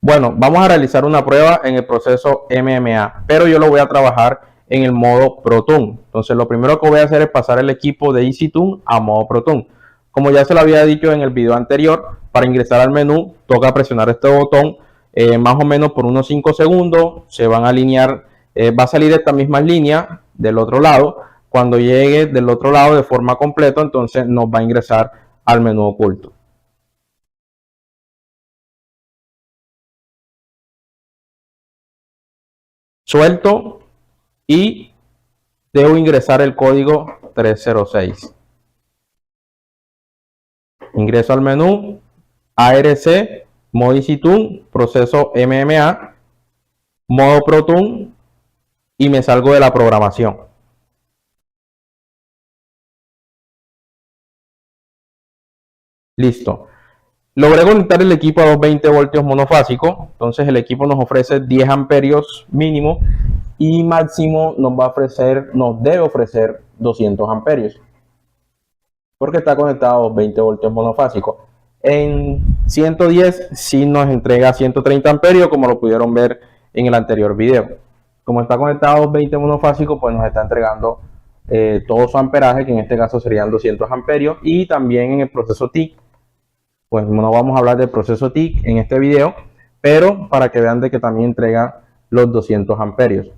Bueno, vamos a realizar una prueba en el proceso MMA, pero yo lo voy a trabajar en el modo ProTune. Entonces, lo primero que voy a hacer es pasar el equipo de EasyTune a modo ProTune. Como ya se lo había dicho en el video anterior, para ingresar al menú toca presionar este botón más o menos por unos 5 segundos. Se van a alinear, va a salir esta misma línea del otro lado. Cuando llegue del otro lado de forma completa, entonces nos va a ingresar al menú oculto. Suelto y debo ingresar el código 306. Ingreso al menú, ARC, modo EasyTune, proceso MMA, modo ProTune y me salgo de la programación. Listo. Logré conectar el equipo a 220 voltios monofásico, entonces el equipo nos ofrece 10 amperios mínimo y máximo nos debe ofrecer 200 amperios porque está conectado a 220 voltios monofásico. En 110 sí nos entrega 130 amperios, como lo pudieron ver en el anterior video. Como está conectado a 220 monofásico, pues nos está entregando todo su amperaje, que en este caso serían 200 amperios, y también en el proceso TIC. Pues no vamos a hablar del proceso TIC en este video, pero para que vean de que también entrega los 200 amperios.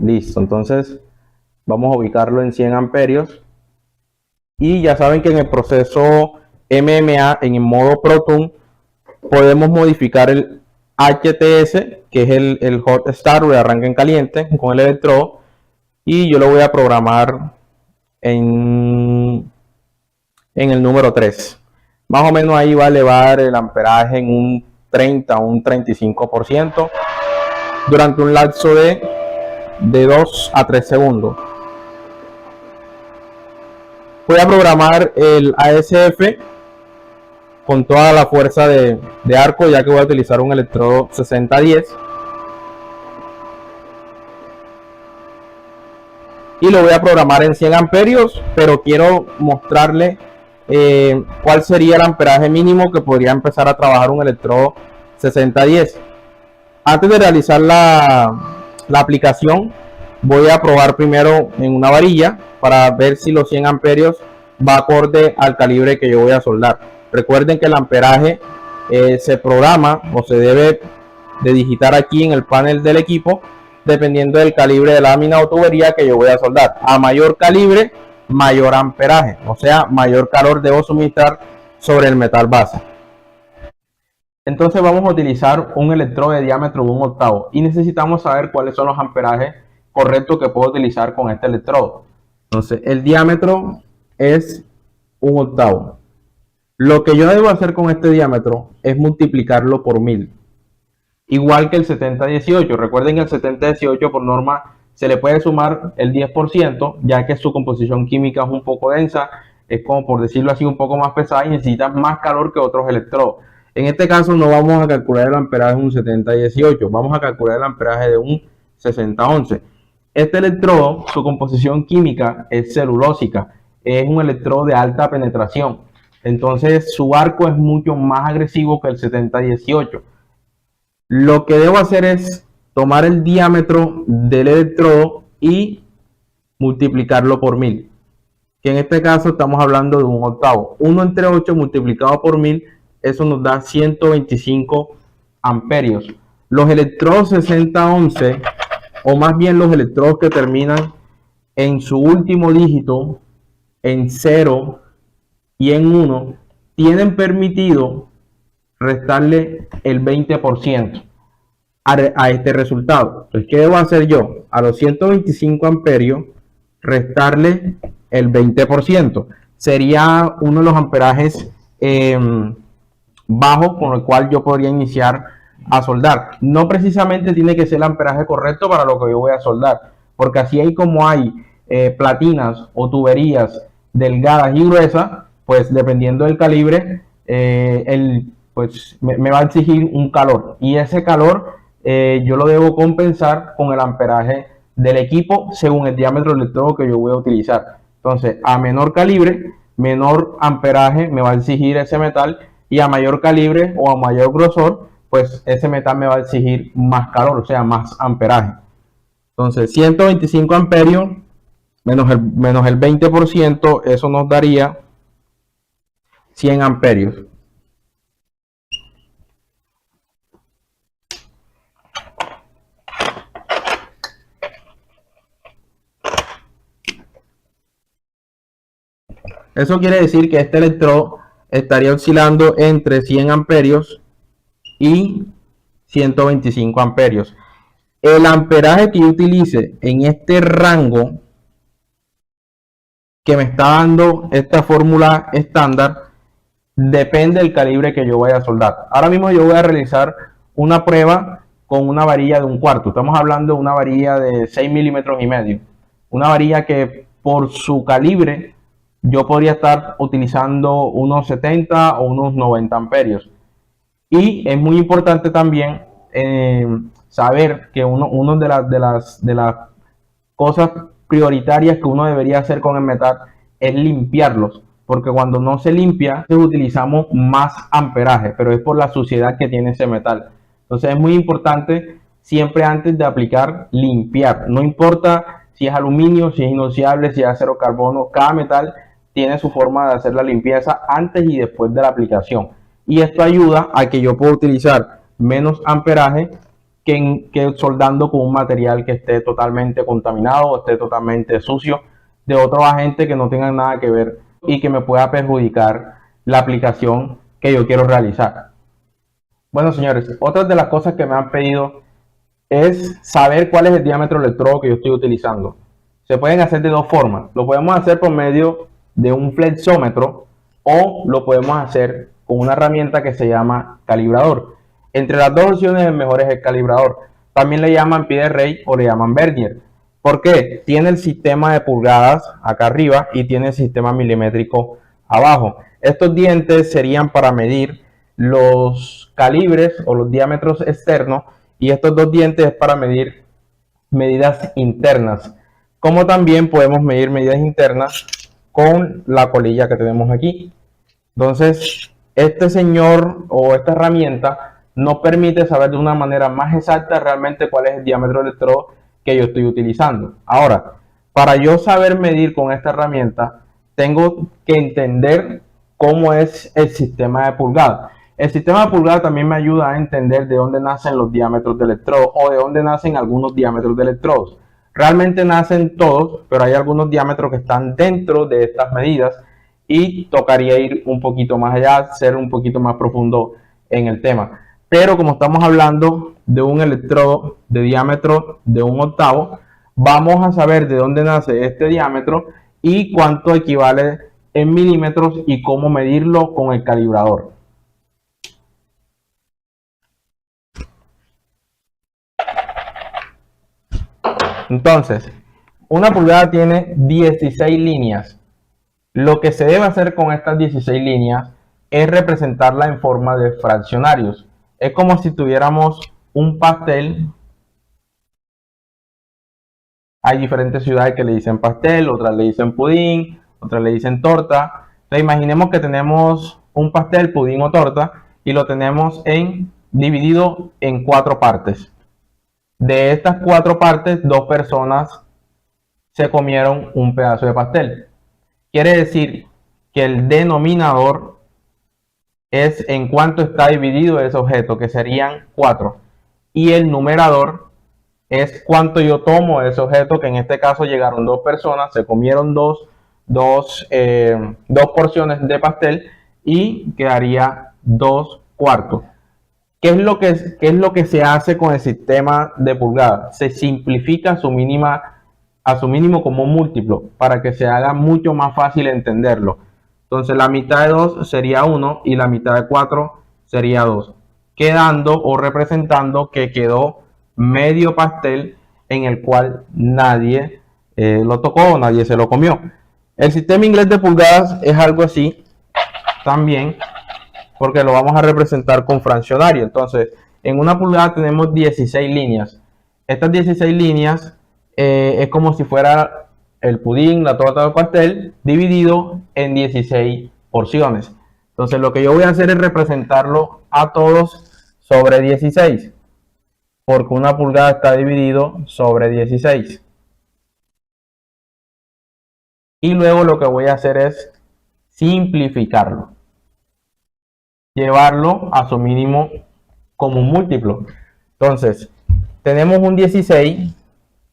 Listo, entonces vamos a ubicarlo en 100 amperios. Y ya saben que en el proceso MMA, en el modo ProTune, podemos modificar el HTS, que es el Hot Start o el arranque en caliente con el electrodo. Y yo lo voy a programar en el número 3. Más o menos ahí va a elevar el amperaje en un 30 o un 35% durante un lapso de 2 a 3 segundos. Voy a programar el ASF con toda la fuerza de arco, ya que voy a utilizar un electrodo 6010. Y lo voy a programar en 100 amperios, pero quiero mostrarle cuál sería el amperaje mínimo que podría empezar a trabajar un electrodo 6010. Antes de realizar la aplicación, voy a probar primero en una varilla para ver si los 100 amperios va acorde al calibre que yo voy a soldar. Recuerden que el amperaje se programa o se debe de digitar aquí en el panel del equipo dependiendo del calibre de lámina o tubería que yo voy a soldar. A mayor calibre, mayor amperaje, o sea, mayor calor debo suministrar sobre el metal base. Entonces vamos a utilizar un electrodo de diámetro de 1 octavo y necesitamos saber cuáles son los amperajes correctos que puedo utilizar con este electrodo. Entonces el diámetro es 1 octavo. Lo que yo debo hacer con este diámetro es multiplicarlo por 1000. Igual que el 7018. Recuerden que el 7018 por norma se le puede sumar el 10%, ya que su composición química es un poco densa, es como por decirlo así un poco más pesada y necesita más calor que otros electrodos. En este caso no vamos a calcular el amperaje de un 7018, vamos a calcular el amperaje de un 6011. Este electrodo, su composición química es celulósica, es un electrodo de alta penetración, entonces su arco es mucho más agresivo que el 7018. Lo que debo hacer es tomar el diámetro del electrodo y multiplicarlo por 1000, que en este caso estamos hablando de 1 octavo. 1 entre 8 multiplicado por 1000, eso nos da 125 amperios. Los electrodos 6011, o más bien los electrodos que terminan en su último dígito en 0 y en 1, tienen permitido restarle el 20% a este resultado. Entonces, ¿qué debo hacer yo? A los 125 amperios, restarle el 20%. Sería uno de los amperajes bajos con el cual yo podría iniciar a soldar. No precisamente tiene que ser el amperaje correcto para lo que yo voy a soldar, porque así hay como hay platinas o tuberías delgadas y gruesas, pues dependiendo del calibre, pues me va a exigir un calor, y ese calor yo lo debo compensar con el amperaje del equipo según el diámetro del electrodo que yo voy a utilizar. Entonces, a menor calibre, menor amperaje me va a exigir ese metal, y a mayor calibre o a mayor grosor, pues ese metal me va a exigir más calor, o sea, más amperaje. Entonces 125 amperios menos el 20%, eso nos daría 100 amperios. Eso quiere decir que este electrodo estaría oscilando entre 100 amperios y 125 amperios. El amperaje que yo utilice en este rango que me está dando esta fórmula estándar depende del calibre que yo vaya a soldar. Ahora mismo yo voy a realizar una prueba con una varilla de 1/4. Estamos hablando de una varilla de 6 milímetros y medio. Una varilla que por su calibre yo podría estar utilizando unos 70 o unos 90 amperios. Y es muy importante también saber que uno de las cosas prioritarias que uno debería hacer con el metal es limpiarlos, porque cuando no se limpia utilizamos más amperaje, pero es por la suciedad que tiene ese metal. Entonces es muy importante siempre antes de aplicar limpiar, no importa si es aluminio, si es inoxidable, si es acero carbono, cada metal tiene su forma de hacer la limpieza antes y después de la aplicación, y esto ayuda a que yo pueda utilizar menos amperaje que soldando con un material que esté totalmente contaminado o esté totalmente sucio de otro agente que no tenga nada que ver y que me pueda perjudicar la aplicación que yo quiero realizar. Bueno, señores, otra de las cosas que me han pedido es saber cuál es el diámetro del electrodo que yo estoy utilizando. Se pueden hacer de dos formas. Lo podemos hacer por medio de un flexómetro o lo podemos hacer con una herramienta que se llama calibrador. Entre las dos opciones el mejor es el calibrador. También le llaman pie de rey o le llaman vernier. ¿Por qué? Tiene el sistema de pulgadas acá arriba y tiene el sistema milimétrico abajo. Estos dientes serían para medir los calibres o los diámetros externos, y estos dos dientes es para medir medidas internas. Como también podemos medir medidas internas con la colilla que tenemos aquí. Entonces, este señor o esta herramienta nos permite saber de una manera más exacta realmente cuál es el diámetro del electrodo que yo estoy utilizando. Ahora, para yo saber medir con esta herramienta, tengo que entender cómo es el sistema de pulgada. El sistema de pulgada también me ayuda a entender de dónde nacen los diámetros de electrodo o de dónde nacen algunos diámetros de electrodos. Realmente nacen todos, pero hay algunos diámetros que están dentro de estas medidas y tocaría ir un poquito más allá, ser un poquito más profundo en el tema. Pero como estamos hablando de un electrodo de diámetro de 1/8, vamos a saber de dónde nace este diámetro y cuánto equivale en milímetros y cómo medirlo con el calibrador. Entonces, una pulgada tiene 16 líneas. Lo que se debe hacer con estas 16 líneas es representarla en forma de fraccionarios. Es como si tuviéramos un pastel. Hay diferentes ciudades que le dicen pastel, otras le dicen pudín, otras le dicen torta. Entonces, imaginemos que tenemos un pastel, pudín o torta y lo tenemos dividido en 4 partes. De estas 4 partes, 2 personas se comieron un pedazo de pastel. Quiere decir que el denominador es en cuánto está dividido ese objeto, que serían 4. Y el numerador es cuánto yo tomo de ese objeto, que en este caso llegaron 2 personas, se comieron dos porciones de pastel y quedaría 2/4. ¿Qué es lo que se hace con el sistema de pulgadas? Se simplifica a su mínimo como un múltiplo para que se haga mucho más fácil entenderlo. Entonces la mitad de 2 sería 1 y la mitad de 4 sería 2, quedando o representando que quedó medio pastel en el cual nadie lo tocó, nadie se lo comió. El sistema inglés de pulgadas es algo así también, porque lo vamos a representar con fraccionario. Entonces, en una pulgada tenemos 16 líneas. Estas 16 líneas es como si fuera el pudín, la torta o el pastel, dividido en 16 porciones. Entonces lo que yo voy a hacer es representarlo a todos sobre 16, porque una pulgada está dividido sobre 16. Y luego lo que voy a hacer es simplificarlo, llevarlo a su mínimo como un múltiplo. Entonces, tenemos un 16,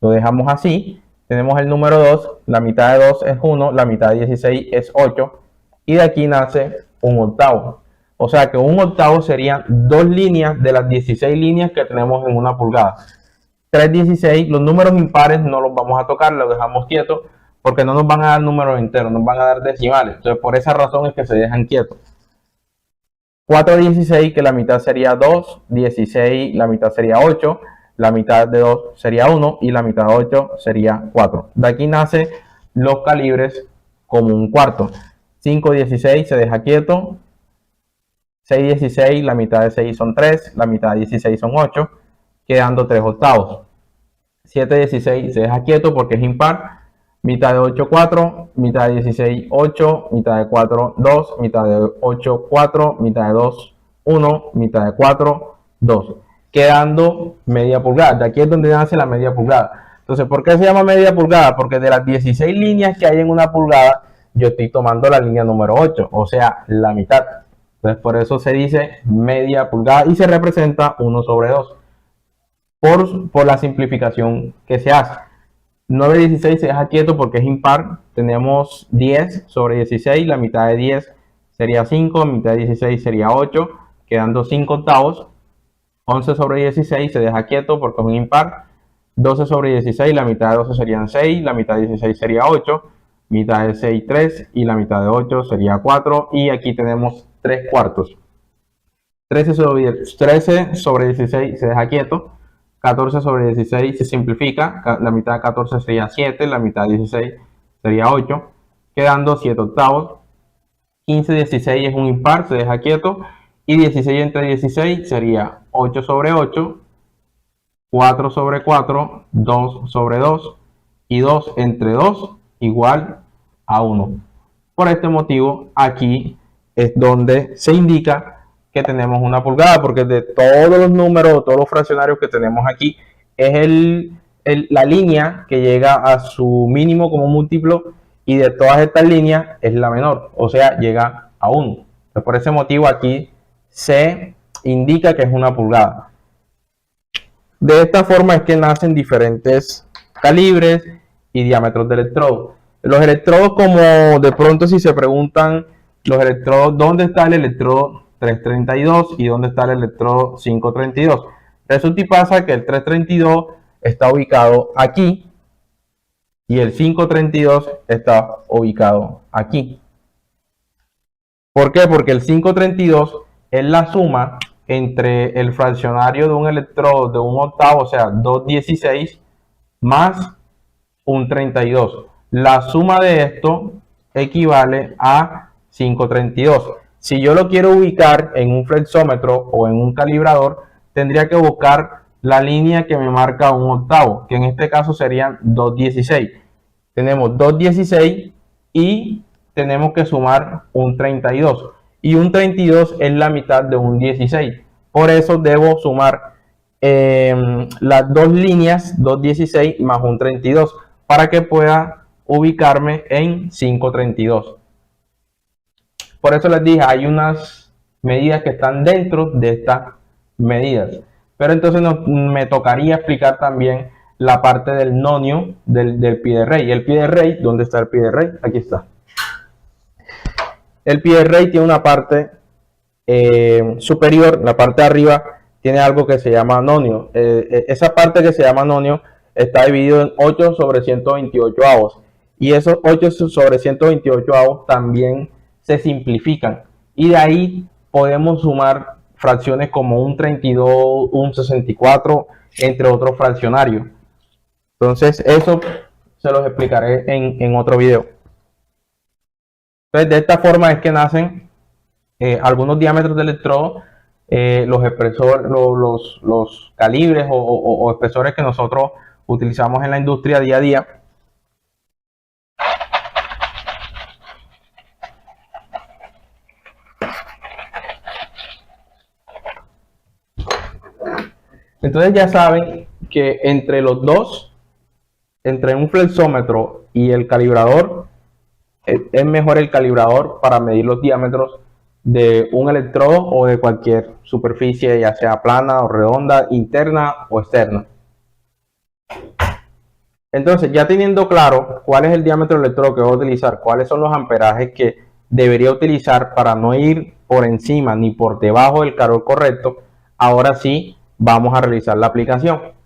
lo dejamos así. Tenemos el número 2, la mitad de 2 es 1, la mitad de 16 es 8, y de aquí nace un octavo. O sea que un octavo serían dos líneas de las 16 líneas que tenemos en una pulgada. 3, 16, los números impares no los vamos a tocar, los dejamos quietos, porque no nos van a dar números enteros, nos van a dar decimales. Entonces, por esa razón es que se dejan quietos. 4, 16, que la mitad sería 2, 16, la mitad sería 8, la mitad de 2 sería 1 y la mitad de 8 sería 4. De aquí nacen los calibres como un cuarto. 5, 16 se deja quieto. 6, 16, la mitad de 6 son 3, la mitad de 16 son 8, quedando 3 octavos. 7, 16 se deja quieto porque es impar. Mitad de 8, 4, mitad de 16, 8, mitad de 4, 2, mitad de 8, 4, mitad de 2, 1, mitad de 4, 2. Quedando media pulgada. De aquí es donde nace la media pulgada. Entonces, ¿por qué se llama media pulgada? Porque de las 16 líneas que hay en una pulgada, yo estoy tomando la línea número 8, o sea, la mitad. Entonces, por eso se dice media pulgada y se representa 1 sobre 2. Por la simplificación que se hace. 9, 16 se deja quieto porque es impar. Tenemos 10 sobre 16, la mitad de 10 sería 5, la mitad de 16 sería 8, quedando 5 octavos. 11 sobre 16 se deja quieto porque es un impar. 12 sobre 16, la mitad de 12 serían 6, la mitad de 16 sería 8, mitad de 6, 3 y la mitad de 8 sería 4. Y aquí tenemos 3 cuartos. 13 sobre 16 se deja quieto. 14 sobre 16 se simplifica, la mitad de 14 sería 7, la mitad de 16 sería 8, quedando 7 octavos. 15, 16 es un impar, se deja quieto, y 16 entre 16 sería 8 sobre 8, 4 sobre 4, 2 sobre 2, y 2 entre 2 igual a 1. Por este motivo, aquí es donde se indica que tenemos una pulgada, porque de todos los números, todos los fraccionarios que tenemos aquí, es la línea que llega a su mínimo como múltiplo, y de todas estas líneas es la menor, o sea, llega a 1. Entonces, por ese motivo aquí se indica que es una pulgada. De esta forma es que nacen diferentes calibres y diámetros de electrodo. Los electrodos, como de pronto si se preguntan los electrodos, ¿dónde está el electrodo 332 y dónde está el electrodo 532? Resulta y pasa que el 332 está ubicado aquí y el 532 está ubicado aquí. ¿Por qué? Porque el 532 es la suma entre el fraccionario de un electrodo de un octavo, o sea, 216, más un 32. La suma de esto equivale a 532. Si yo lo quiero ubicar en un flexómetro o en un calibrador, tendría que buscar la línea que me marca un octavo, que en este caso serían 216. Tenemos 216 y tenemos que sumar un 32. Y un 32 es la mitad de un 16. Por eso debo sumar las dos líneas, 216 más un 32, para que pueda ubicarme en 532. Por eso les dije, hay unas medidas que están dentro de estas medidas. Pero entonces me tocaría explicar también la parte del nonio del pie de rey. El pie de rey, ¿dónde está el pie de rey? Aquí está. El pie de rey tiene una parte superior, la parte de arriba tiene algo que se llama nonio. Esa parte que se llama nonio está dividido en 8 sobre 128 avos. Y esos 8 sobre 128 avos también se simplifican. Y de ahí podemos sumar fracciones como un 32, un 64, entre otros fraccionarios. Entonces, eso se los explicaré en otro video. Entonces, de esta forma es que nacen algunos diámetros de electrodo, los expresores, los calibres o expresores que nosotros utilizamos en la industria día a día. Entonces ya saben que entre los dos, entre un flexómetro y el calibrador, es mejor el calibrador para medir los diámetros de un electrodo o de cualquier superficie, ya sea plana o redonda, interna o externa. Entonces, ya teniendo claro cuál es el diámetro del electrodo que voy a utilizar, cuáles son los amperajes que debería utilizar para no ir por encima ni por debajo del calor correcto, ahora sí vamos a realizar la aplicación.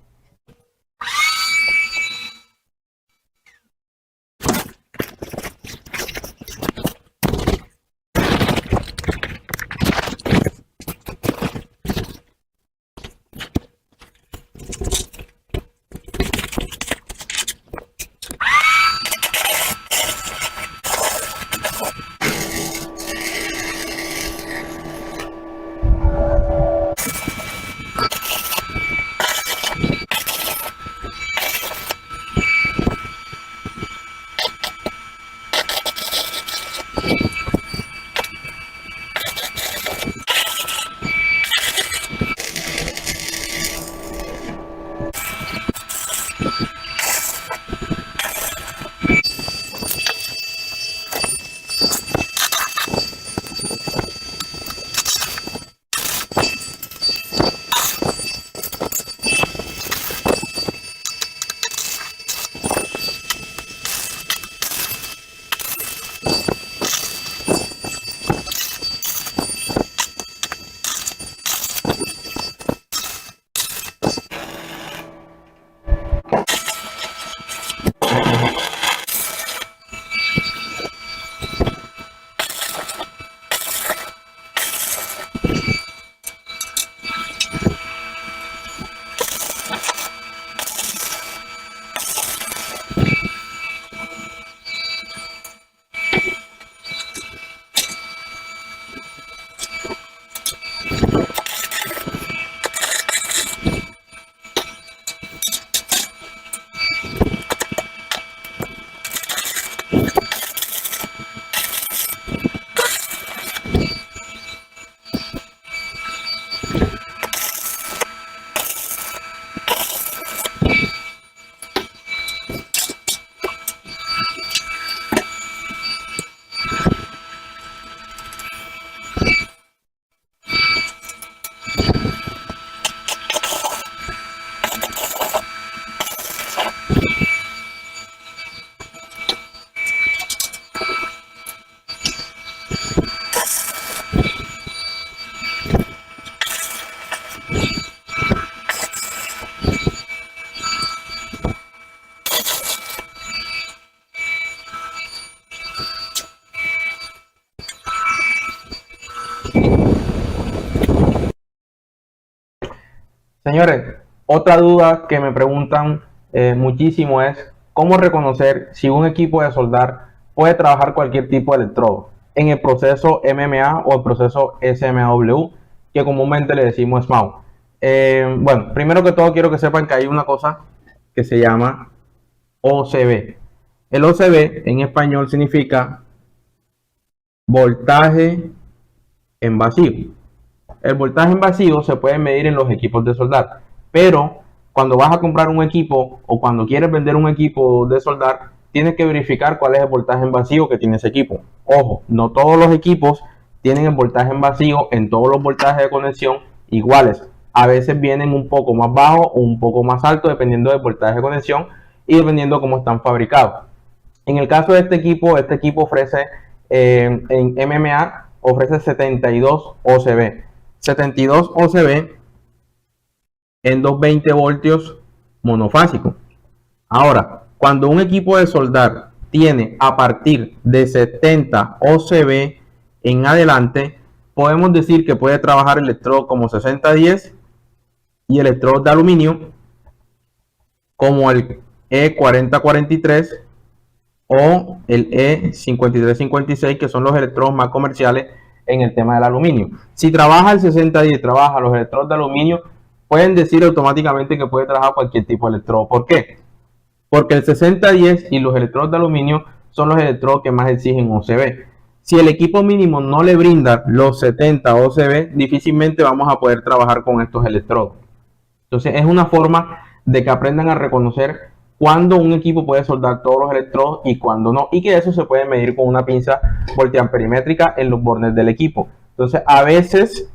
Señores, otra duda que me preguntan muchísimo es cómo reconocer si un equipo de soldar puede trabajar cualquier tipo de electrodo en el proceso MMA o el proceso SMAW, que comúnmente le decimos SMAW. Bueno, primero que todo quiero que sepan que hay una cosa que se llama OCB. El OCB en español significa voltaje en vacío. El voltaje en vacío se puede medir en los equipos de soldar, pero cuando vas a comprar un equipo o cuando quieres vender un equipo de soldar, tienes que verificar cuál es el voltaje en vacío que tiene ese equipo. Ojo, no todos los equipos tienen el voltaje en vacío en todos los voltajes de conexión iguales. A veces vienen un poco más bajos o un poco más altos dependiendo del voltaje de conexión y dependiendo cómo están fabricados. En el caso de este equipo ofrece en MMA ofrece 72 OCB. 72 OCB en 220 voltios monofásico. Ahora, cuando un equipo de soldar tiene a partir de 70 OCB en adelante, podemos decir que puede trabajar electrodos como 6010 y electrodos de aluminio como el E4043 o el E5356, que son los electrodos más comerciales en el tema del aluminio. Si trabaja el 6010, trabaja los electrodos de aluminio, pueden decir automáticamente que puede trabajar cualquier tipo de electrodo. ¿Por qué? Porque el 6010 y los electrodos de aluminio son los electrodos que más exigen OCB. Si el equipo mínimo no le brinda los 70 OCB, difícilmente vamos a poder trabajar con estos electrodos. Entonces es una forma de que aprendan a reconocer cuándo un equipo puede soldar todos los electrodos y cuándo no, y que eso se puede medir con una pinza voltamperimétrica en los bornes del equipo. Entonces a veces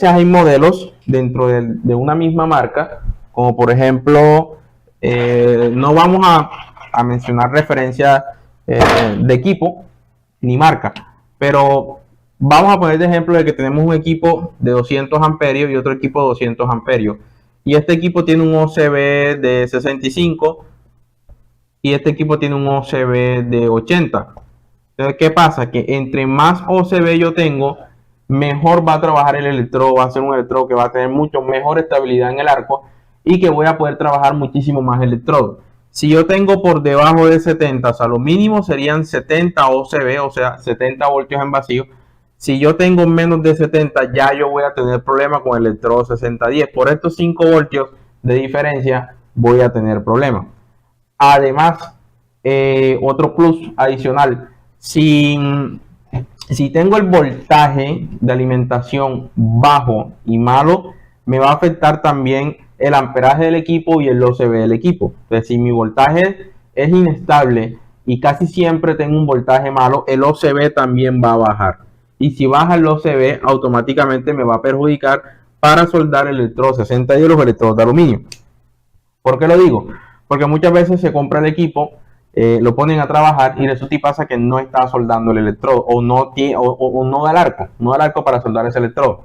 hay modelos dentro de una misma marca, como por ejemplo, no vamos a mencionar referencias de equipo ni marca, pero vamos a poner de ejemplo de que tenemos un equipo de 200 amperios y otro equipo de 200 amperios, y este equipo tiene un OCB de 65 y este equipo tiene un OCB de 80. Entonces, ¿qué pasa? Que entre más OCB yo tengo, mejor va a trabajar el electrodo, va a ser un electrodo que va a tener mucho mejor estabilidad en el arco y que voy a poder trabajar muchísimo más electrodo. Si yo tengo por debajo de 70, o sea, lo mínimo serían 70 OCB, o sea, 70 voltios en vacío. Si yo tengo menos de 70, ya yo voy a tener problemas con el electrodo 6010. Por estos 5 voltios de diferencia, voy a tener problemas. Además, otro plus adicional, si tengo el voltaje de alimentación bajo y malo, me va a afectar también el amperaje del equipo y el OCB del equipo. Entonces, si mi voltaje es inestable y casi siempre tengo un voltaje malo, el OCB también va a bajar. Y si baja el OCB, automáticamente me va a perjudicar para soldar el electrodo 60 y los electrodos de aluminio. ¿Por qué lo digo? Porque muchas veces se compra el equipo, lo ponen a trabajar y resulta y pasa que no está soldando el electrodo o no da el arco para soldar ese electrodo.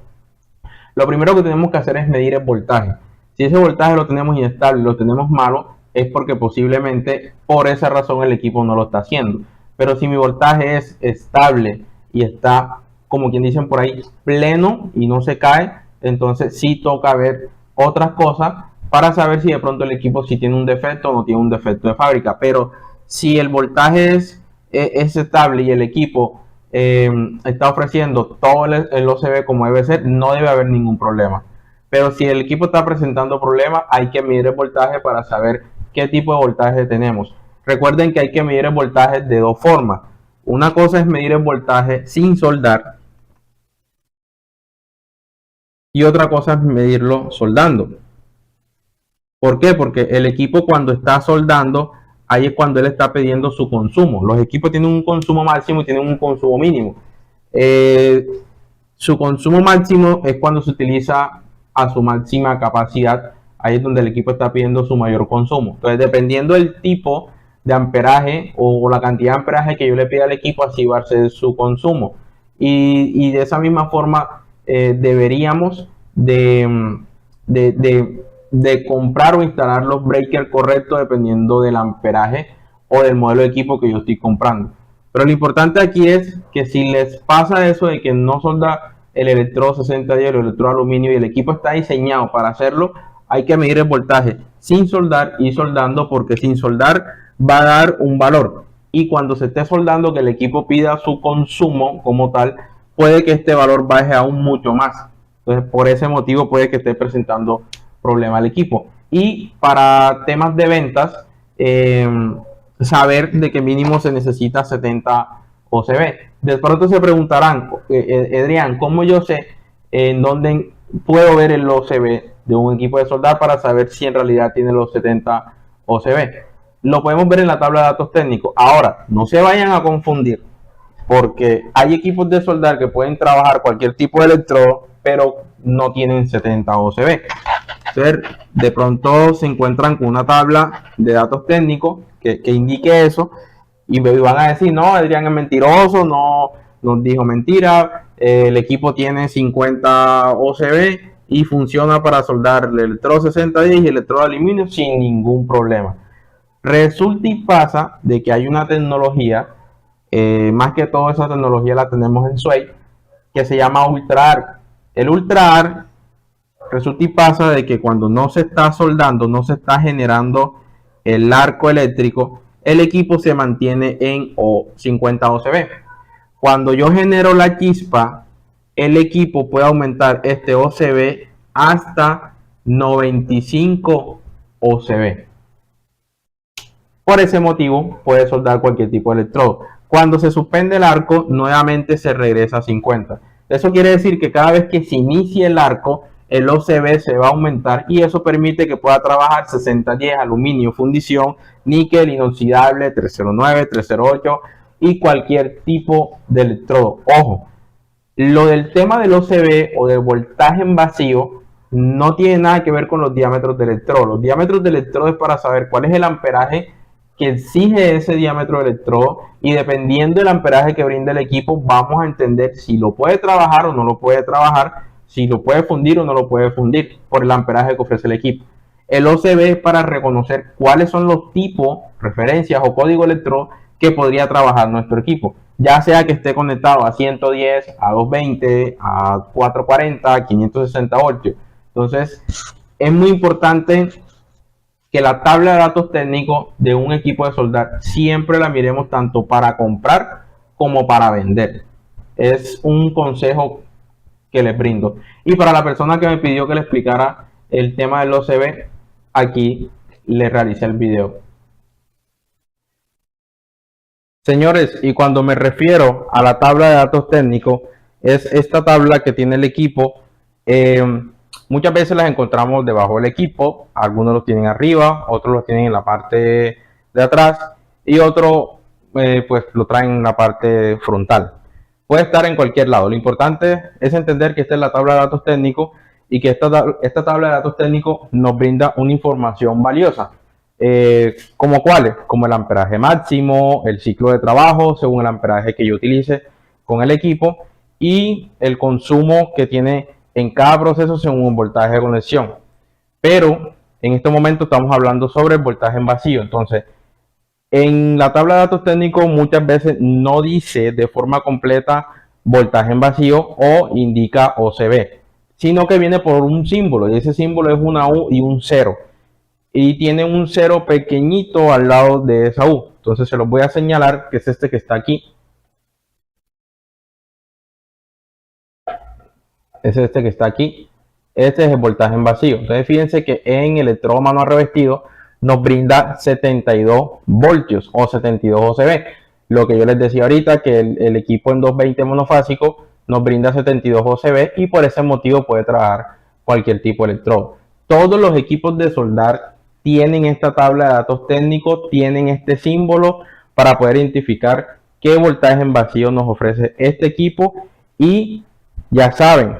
Lo primero que tenemos que hacer es medir el voltaje. Si ese voltaje lo tenemos inestable, lo tenemos malo, es porque posiblemente por esa razón el equipo no lo está haciendo. Pero si mi voltaje es estable y está, como quien dicen por ahí, pleno y no se cae, entonces sí toca ver otras cosas para saber si de pronto el equipo sí tiene un defecto o no tiene un defecto de fábrica. Pero si el voltaje es estable y el equipo está ofreciendo todo el OCB como debe ser, no debe haber ningún problema. Pero si el equipo está presentando problemas, hay que medir el voltaje para saber qué tipo de voltaje tenemos. Recuerden que hay que medir el voltaje de dos formas. Una cosa es medir el voltaje sin soldar y otra cosa es medirlo soldando. ¿Por qué? Porque el equipo cuando está soldando, ahí es cuando él está pidiendo su consumo. Los equipos tienen un consumo máximo y tienen un consumo mínimo. Su consumo máximo es cuando se utiliza a su máxima capacidad. Ahí es donde el equipo está pidiendo su mayor consumo. Entonces, dependiendo del tipo de amperaje o la cantidad de amperaje que yo le pida al equipo, así va a ser su consumo. Y de esa misma forma deberíamos de comprar o instalar los breakers correctos dependiendo del amperaje o del modelo de equipo que yo estoy comprando. Pero lo importante aquí es que si les pasa eso de que no solda el electrodo 6010, el electrodo aluminio y el equipo está diseñado para hacerlo, hay que medir el voltaje sin soldar y soldando, porque sin soldar va a dar un valor y cuando se esté soldando que el equipo pida su consumo como tal, puede que este valor baje aún mucho más. Entonces por ese motivo puede que esté presentando problema al equipo. Y para temas de ventas, saber de que mínimo se necesita 70 OCB. De pronto se preguntarán, Adrián, ¿cómo yo sé en dónde puedo ver el OCB de un equipo de soldar para saber si en realidad tiene los 70 OCB? Lo podemos ver en la tabla de datos técnicos. Ahora, no se vayan a confundir, porque hay equipos de soldar que pueden trabajar cualquier tipo de electrodo, pero no tienen 70 OCB. Entonces, de pronto se encuentran con una tabla de datos técnicos que indique eso y van a decir, no, Adrián es mentiroso, no nos dijo mentira, el equipo tiene 50 OCB y funciona para soldar el electrodo 6010 y el electrodo de aluminio sin ningún problema. Resulta y pasa de que hay una tecnología, más que todo esa tecnología la tenemos en SWAY, que se llama UltraArc. El UltraArc resulta y pasa de que cuando no se está soldando, no se está generando el arco eléctrico, el equipo se mantiene en 50 OCB. Cuando yo genero la chispa, el equipo puede aumentar este OCB hasta 95 OCB. Por ese motivo puede soldar cualquier tipo de electrodo. Cuando se suspende el arco, nuevamente se regresa a 50. Eso quiere decir que cada vez que se inicie el arco, el OCB se va a aumentar y eso permite que pueda trabajar 6010, aluminio, fundición, níquel, inoxidable, 309, 308 y cualquier tipo de electrodo. Ojo, lo del tema del OCB o del voltaje en vacío no tiene nada que ver con los diámetros de electrodo. Los diámetros de electrodo es para saber cuál es el amperaje que exige ese diámetro de electrodo y dependiendo del amperaje que brinda el equipo vamos a entender si lo puede trabajar o no lo puede trabajar, si lo puede fundir o no lo puede fundir por el amperaje que ofrece el equipo. El OCB es para reconocer cuáles son los tipos, referencias o código electrodo que podría trabajar nuestro equipo, ya sea que esté conectado a 110, a 220, a 440, a 560 voltios. Entonces, es muy importante que la tabla de datos técnicos de un equipo de soldar siempre la miremos tanto para comprar como para vender. Es un consejo que les brindo. Y para la persona que me pidió que le explicara el tema del OCB, aquí le realicé el video. Señores, y cuando me refiero a la tabla de datos técnicos, es esta tabla que tiene el equipo. Muchas veces las encontramos debajo del equipo, algunos los tienen arriba, otros los tienen en la parte de atrás y otros pues lo traen en la parte frontal. Puede estar en cualquier lado, lo importante es entender que esta es la tabla de datos técnicos y que esta tabla de datos técnicos nos brinda una información valiosa. ¿Como cuáles? Como el amperaje máximo, el ciclo de trabajo según el amperaje que yo utilice con el equipo y el consumo que tiene en cada proceso según un voltaje de conexión. Pero en este momento estamos hablando sobre el voltaje en vacío. Entonces, en la tabla de datos técnicos muchas veces no dice de forma completa voltaje en vacío o indica OCB, sino que viene por un símbolo y ese símbolo es una U y un 0. Y tiene un 0 pequeñito al lado de esa U. Entonces se los voy a señalar, que es este que está aquí. Es este que está aquí. Este es el voltaje en vacío. Entonces fíjense que en electrodo manual revestido nos brinda 72 voltios o 72 OCB. Lo que yo les decía ahorita, que el equipo en 220 monofásico nos brinda 72 OCB y por ese motivo puede trabajar cualquier tipo de electrodo. Todos los equipos de soldar tienen esta tabla de datos técnicos, tienen este símbolo para poder identificar qué voltaje en vacío nos ofrece este equipo. Y ya saben,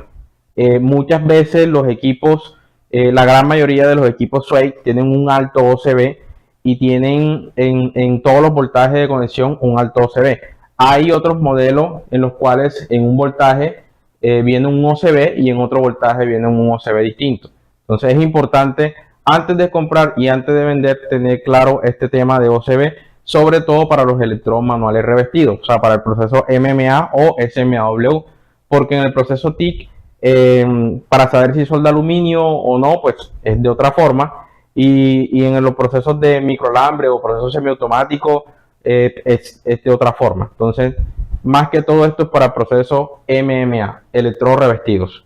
muchas veces los equipos, la gran mayoría de los equipos Sway tienen un alto OCB y tienen en todos los voltajes de conexión un alto OCB. Hay otros modelos en los cuales en un voltaje viene un OCB y en otro voltaje viene un OCB distinto. Entonces es importante antes de comprar y antes de vender tener claro este tema de OCB, sobre todo para los electrodos manuales revestidos, o sea, para el proceso MMA o SMAW, porque en el proceso TIC, para saber si solda aluminio o no, pues es de otra forma, y en los procesos de microalambre o procesos semiautomáticos es de otra forma. Entonces, más que todo esto es para procesos MMA, electrodos revestidos.